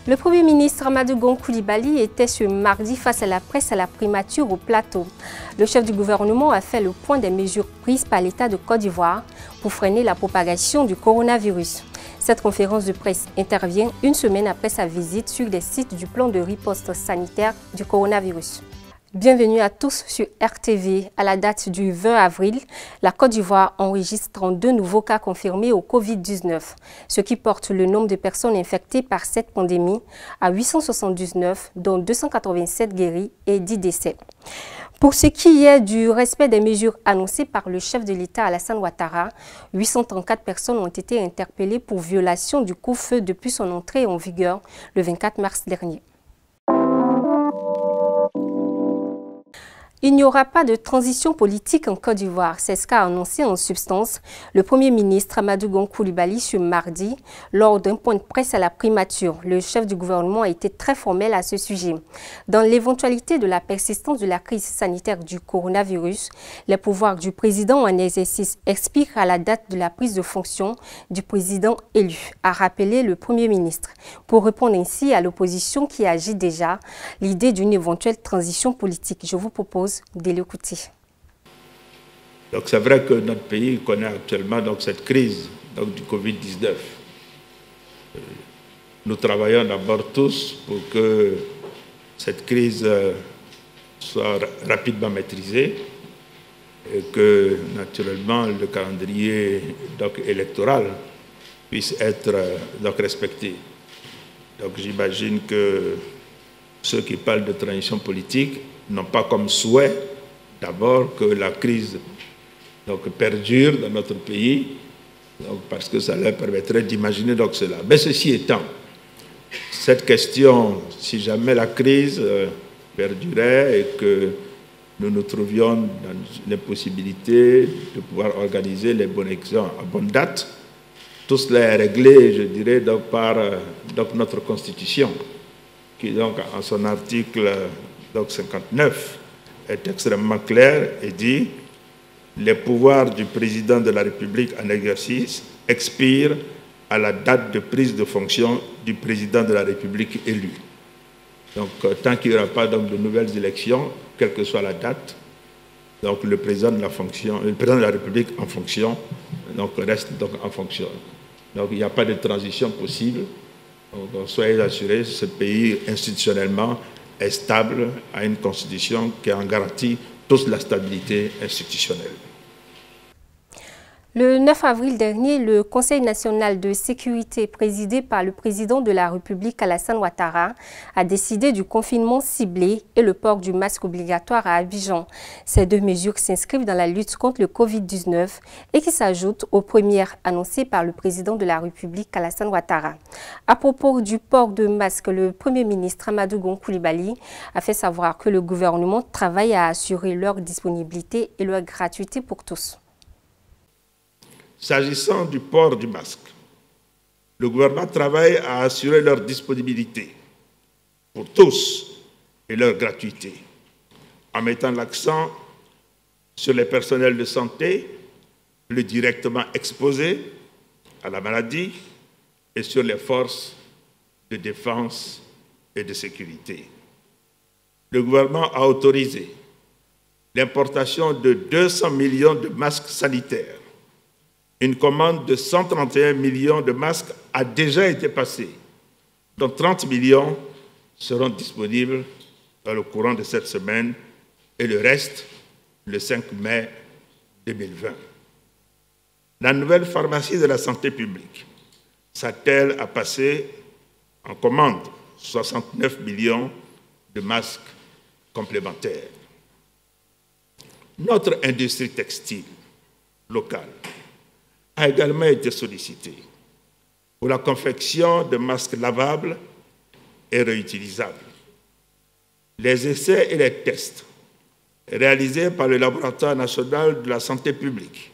Le Premier ministre Amadou Gon Coulibaly était ce mardi face à la presse à la primature au plateau. Le chef du gouvernement a fait le point des mesures prises par l'État de Côte d'Ivoire pour freiner la propagation du coronavirus. Cette conférence de presse intervient une semaine après sa visite sur les sites du plan de riposte sanitaire du coronavirus. Bienvenue à tous sur RTV. À la date du 20 avril, la Côte d'Ivoire enregistre 32 nouveaux cas confirmés au Covid-19, ce qui porte le nombre de personnes infectées par cette pandémie à 879, dont 287 guéris et 10 décès. Pour ce qui est du respect des mesures annoncées par le chef de l'État Alassane Ouattara, 834 personnes ont été interpellées pour violation du couvre-feu depuis son entrée en vigueur le 24 mars dernier. Il n'y aura pas de transition politique en Côte d'Ivoire, c'est ce qu'a annoncé en substance le Premier ministre Amadou Gon Coulibaly ce mardi lors d'un point de presse à la primature. Le chef du gouvernement a été très formel à ce sujet. Dans l'éventualité de la persistance de la crise sanitaire du coronavirus, les pouvoirs du président en exercice expirent à la date de la prise de fonction du président élu, a rappelé le Premier ministre, pour répondre ainsi à l'opposition qui agit déjà l'idée d'une éventuelle transition politique. Je vous propose de l'écouter. Donc c'est vrai que notre pays connaît actuellement cette crise du Covid-19. Nous travaillons d'abord tous pour que cette crise soit rapidement maîtrisée et que naturellement le calendrier électoral puisse être respecté. Donc j'imagine que ceux qui parlent de transition politique n'ont pas comme souhait d'abord que la crise perdure dans notre pays, parce que ça leur permettrait d'imaginer cela. Mais ceci étant, cette question, si jamais la crise perdurait et que nous nous trouvions dans l'impossibilité de pouvoir organiser les bonnes élections à bonne date, tout cela est réglé, je dirais, par notre Constitution, qui en son article 59 est extrêmement clair et dit « Les pouvoirs du président de la République en exercice expirent à la date de prise de fonction du président de la République élu. » Donc, tant qu'il n'y aura pas de nouvelles élections, quelle que soit la date, le président de la République en fonction reste en fonction. Donc, il n'y a pas de transition possible. Donc, soyez assurés, ce pays institutionnellement est stable, à une constitution qui en garantit toute la stabilité institutionnelle. Le 9 avril dernier, le Conseil national de sécurité présidé par le président de la République Alassane Ouattara a décidé du confinement ciblé et le port du masque obligatoire à Abidjan. Ces deux mesures s'inscrivent dans la lutte contre le Covid-19 et qui s'ajoutent aux premières annoncées par le président de la République Alassane Ouattara. À propos du port de masque, le Premier ministre Amadou Gon Coulibaly a fait savoir que le gouvernement travaille à assurer leur disponibilité et leur gratuité pour tous. S'agissant du port du masque, le gouvernement travaille à assurer leur disponibilité pour tous et leur gratuité, en mettant l'accent sur les personnels de santé plus directement exposés à la maladie et sur les forces de défense et de sécurité. Le gouvernement a autorisé l'importation de 200 millions de masques sanitaires. Une commande de 131 millions de masques a déjà été passée, dont 30 millions seront disponibles dans le courant de cette semaine et le reste le 5 mai 2020. La nouvelle pharmacie de la santé publique s'attelle à passer en commande 69 millions de masques complémentaires. Notre industrie textile locale a également été sollicité pour la confection de masques lavables et réutilisables. Les essais et les tests réalisés par le Laboratoire national de la santé publique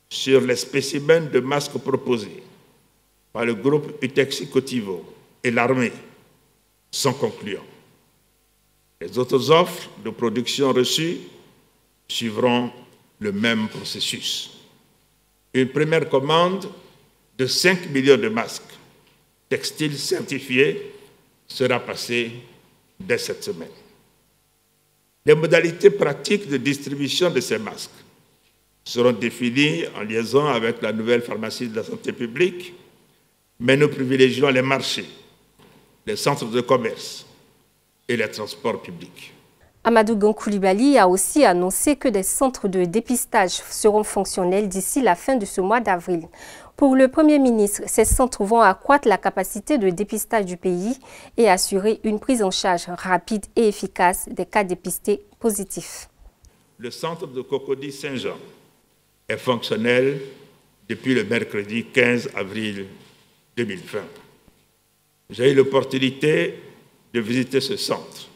sur les spécimens de masques proposés par le groupe Utexi-Cotivo et l'armée sont concluants. Les autres offres de production reçues suivront le même processus. Une première commande de 5 millions de masques textiles certifiés sera passé dès cette semaine. Les modalités pratiques de distribution de ces masques seront définies en liaison avec la nouvelle pharmacie de la santé publique, mais nous privilégions les marchés, les centres de commerce et les transports publics. Amadou Gon Coulibaly a aussi annoncé que des centres de dépistage seront fonctionnels d'ici la fin de ce mois d'avril. Pour le Premier ministre, ces centres vont accroître la capacité de dépistage du pays et assurer une prise en charge rapide et efficace des cas dépistés positifs. Le centre de Cocody Saint-Jean est fonctionnel depuis le mercredi 15 avril 2020. J'ai eu l'opportunité de visiter ce centre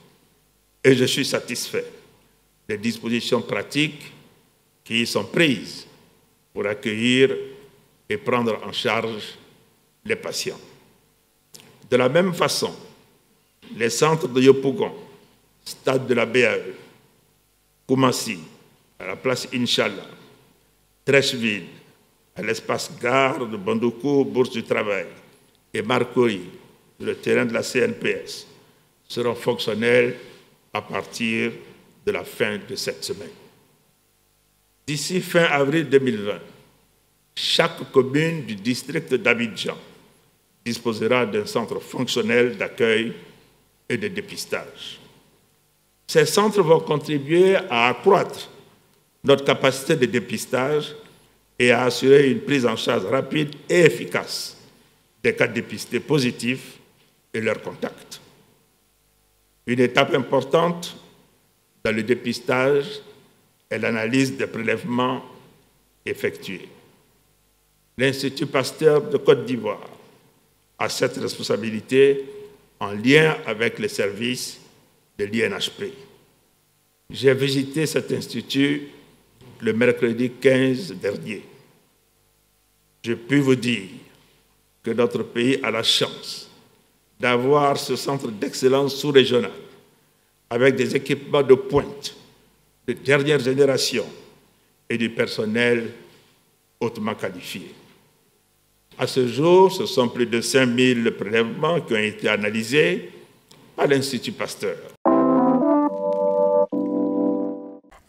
et je suis satisfait des dispositions pratiques qui y sont prises pour accueillir et prendre en charge les patients. De la même façon, les centres de Yopougon, stade de la BAE, Koumassi, à la place Inch'Allah, Trècheville, à l'espace gare de Bandoukou, Bourse du Travail, et Marcory, sur le terrain de la CNPS, seront fonctionnels à partir de la fin de cette semaine. D'ici fin avril 2020, chaque commune du district d'Abidjan disposera d'un centre fonctionnel d'accueil et de dépistage. Ces centres vont contribuer à accroître notre capacité de dépistage et à assurer une prise en charge rapide et efficace des cas dépistés positifs et leurs contacts. Une étape importante dans le dépistage est l'analyse des prélèvements effectués. L'Institut Pasteur de Côte d'Ivoire a cette responsabilité en lien avec les services de l'INHP. J'ai visité cet institut le mercredi 15 dernier. Je puis vous dire que notre pays a la chance d'avoir ce centre d'excellence sous-régional avec des équipements de pointe, de dernière génération et du personnel hautement qualifié. À ce jour, ce sont plus de 5000 prélèvements qui ont été analysés par l'Institut Pasteur.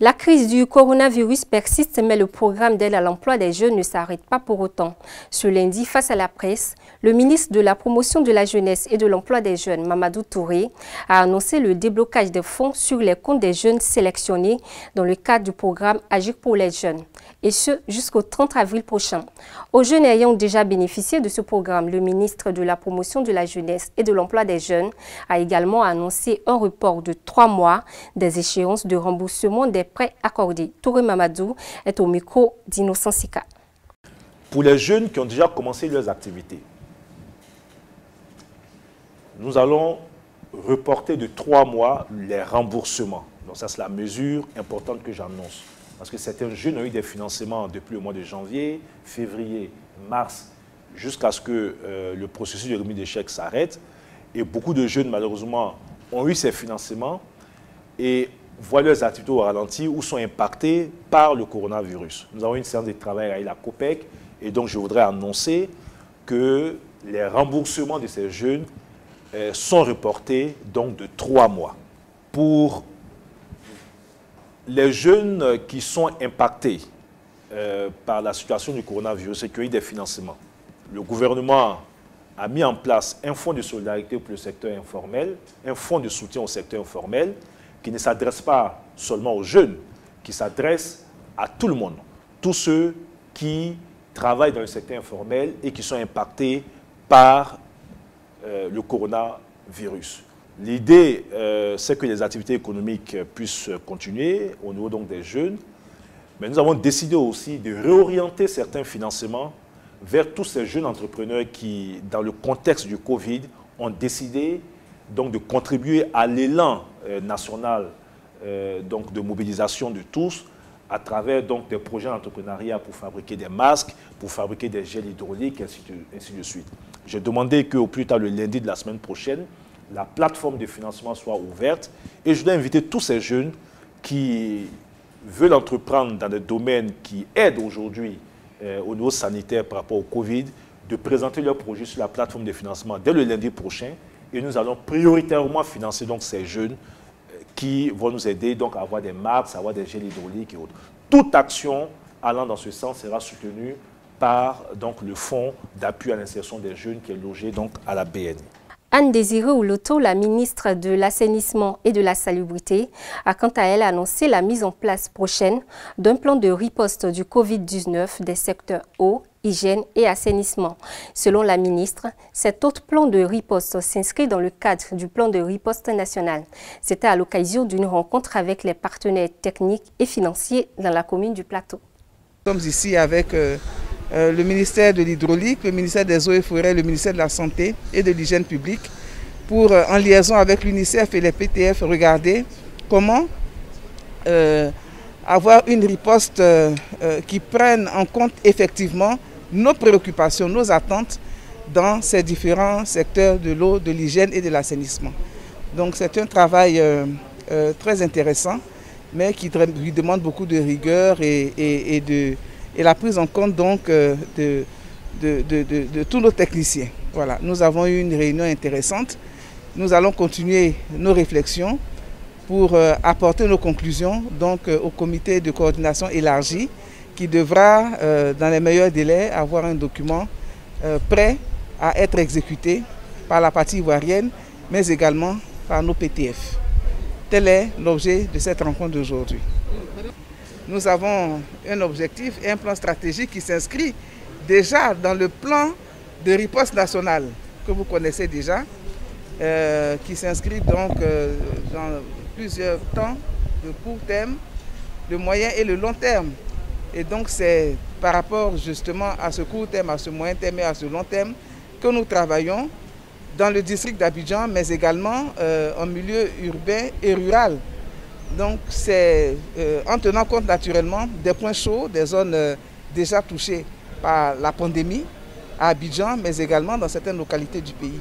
La crise du coronavirus persiste, mais le programme d'aide à l'emploi des jeunes ne s'arrête pas pour autant. Ce lundi, face à la presse, le ministre de la Promotion de la Jeunesse et de l'Emploi des Jeunes, Mamadou Touré, a annoncé le déblocage des fonds sur les comptes des jeunes sélectionnés dans le cadre du programme Agir pour les jeunes, et ce jusqu'au 30 avril prochain. Aux jeunes ayant déjà bénéficié de ce programme, le ministre de la Promotion de la Jeunesse et de l'Emploi des Jeunes a également annoncé un report de 3 mois des échéances de remboursement des prêts accordés. Touré Mamadou est au micro d'Innocent Sika. Pour les jeunes qui ont déjà commencé leurs activités, nous allons reporter de 3 mois les remboursements. Donc ça, c'est la mesure importante que j'annonce. Parce que certains jeunes ont eu des financements depuis le mois de janvier, février, mars, jusqu'à ce que le processus de remise des chèques s'arrête. Et beaucoup de jeunes, malheureusement, ont eu ces financements et voient leurs activités au ralenti ou sont impactés par le coronavirus. Nous avons une séance de travail avec la COPEC et donc je voudrais annoncer que les remboursements de ces jeunes sont reportés donc de 3 mois. Pour les jeunes qui sont impactés par la situation du coronavirus et qui ont eu des financements, le gouvernement a mis en place un fonds de solidarité pour le secteur informel, un fonds de soutien au secteur informel qui ne s'adresse pas seulement aux jeunes, qui s'adresse à tout le monde, tous ceux qui travaillent dans le secteur informel et qui sont impactés par le coronavirus. L'idée, c'est que les activités économiques puissent continuer au niveau donc des jeunes, mais nous avons décidé aussi de réorienter certains financements vers tous ces jeunes entrepreneurs qui, dans le contexte du Covid, ont décidé donc de contribuer à l'élan national donc de mobilisation de tous à travers donc des projets d'entrepreneuriat pour fabriquer des masques, pour fabriquer des gels hydrauliques, ainsi de suite. J'ai demandé qu'au plus tard le lundi de la semaine prochaine, la plateforme de financement soit ouverte et je dois inviter tous ces jeunes qui veulent entreprendre dans des domaines qui aident aujourd'hui au niveau sanitaire par rapport au Covid, de présenter leurs projets sur la plateforme de financement dès le lundi prochain et nous allons prioritairement financer donc ces jeunes qui vont nous aider donc à avoir des marques, à avoir des gels hydrauliques et autres. Toute action allant dans ce sens sera soutenue par donc, le fonds d'appui à l'insertion des jeunes qui est logé donc, à la BNI. Anne-Désirée Ouloto, la ministre de l'Assainissement et de la Salubrité, a quant à elle annoncé la mise en place prochaine d'un plan de riposte du Covid-19 des secteurs eau, hygiène et assainissement. Selon la ministre, cet autre plan de riposte s'inscrit dans le cadre du plan de riposte national. C'était à l'occasion d'une rencontre avec les partenaires techniques et financiers dans la commune du Plateau. Nous sommes ici avec le ministère de l'Hydraulique, le ministère des Eaux et Forêts, le ministère de la Santé et de l'Hygiène publique pour, en liaison avec l'UNICEF et les PTF, regarder comment avoir une riposte qui prenne en compte effectivement nos préoccupations, nos attentes dans ces différents secteurs de l'eau, de l'hygiène et de l'assainissement. Donc c'est un travail très intéressant, mais qui demande beaucoup de rigueur et la prise en compte donc de tous nos techniciens. Voilà, nous avons eu une réunion intéressante. Nous allons continuer nos réflexions pour apporter nos conclusions donc, au comité de coordination élargi qui devra, dans les meilleurs délais, avoir un document prêt à être exécuté par la partie ivoirienne, mais également par nos PTF. Tel est l'objet de cette rencontre d'aujourd'hui. Nous avons un objectif et un plan stratégique qui s'inscrit déjà dans le plan de riposte nationale que vous connaissez déjà, qui s'inscrit donc dans plusieurs temps, de court terme, de moyen et le long terme. Et donc c'est par rapport justement à ce court terme, à ce moyen terme et à ce long terme que nous travaillons dans le district d'Abidjan, mais également en milieu urbain et rural. Donc c'est en tenant compte naturellement des points chauds, des zones déjà touchées par la pandémie à Abidjan, mais également dans certaines localités du pays.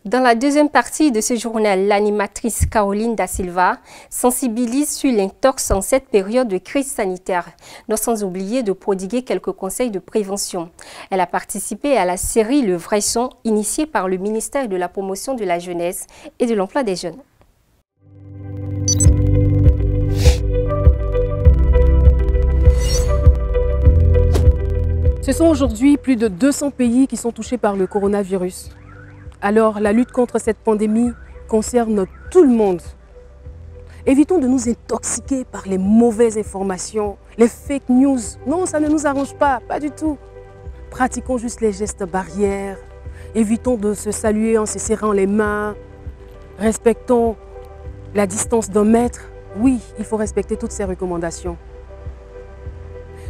Dans la deuxième partie de ce journal, l'animatrice Caroline Da Silva sensibilise sur l'intox en cette période de crise sanitaire, non sans oublier de prodiguer quelques conseils de prévention. Elle a participé à la série Le Vrai Son, initiée par le ministère de la Promotion de la Jeunesse et de l'Emploi des Jeunes. Ce sont aujourd'hui plus de 200 pays qui sont touchés par le coronavirus. Alors, la lutte contre cette pandémie concerne tout le monde. Évitons de nous intoxiquer par les mauvaises informations, les fake news. Non, ça ne nous arrange pas, pas du tout. Pratiquons juste les gestes barrières. Évitons de se saluer en se serrant les mains. Respectons la distance d'1 mètre. Oui, il faut respecter toutes ces recommandations.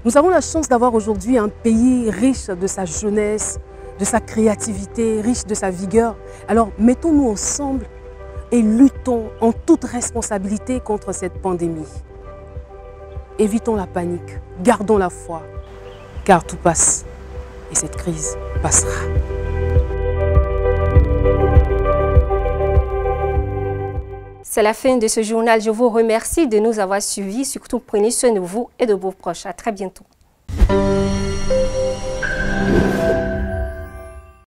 Nous avons la chance d'avoir aujourd'hui un pays riche de sa jeunesse, de sa créativité, riche de sa vigueur. Alors mettons-nous ensemble et luttons en toute responsabilité contre cette pandémie. Évitons la panique, gardons la foi, car tout passe et cette crise passera. C'est la fin de ce journal. Je vous remercie de nous avoir suivis. Surtout, prenez soin de vous et de vos proches. À très bientôt.